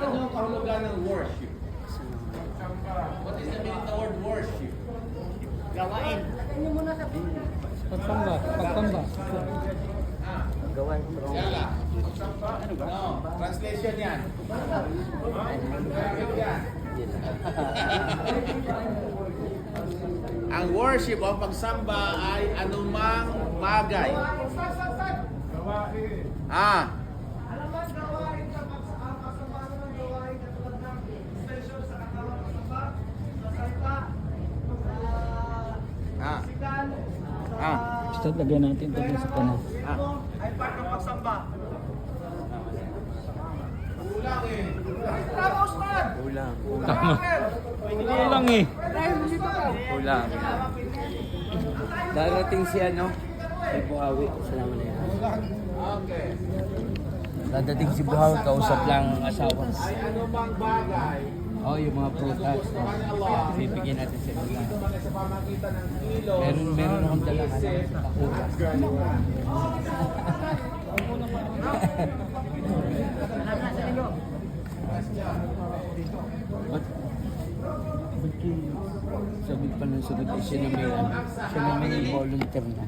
Ano ang kahulugan ng worship? What is the meaning of the word worship? Gawain. Pagtamba. Gawain. Yala. No, translation yan. Translation yan. Ang worship o pagsamba ay anumang bagay. Ah. Basta lagyan natin ito sa kanan. Ay part ng pagsamba. Kulang eh. Ulang. Tama. Kulang eh. Ulang. Darating si ano? Si Buhawi. Salamat na yan. Okay. Dadating si Buhawi, kausap lang ang asawa. Ay anumang bagay. Oh, yung mga prutas. Bibigyan natin sa mga. Sa pamagitan ng kilo. Meron akong dala ka na. Ba't sabi pa ng sagot siya na may volunteer na.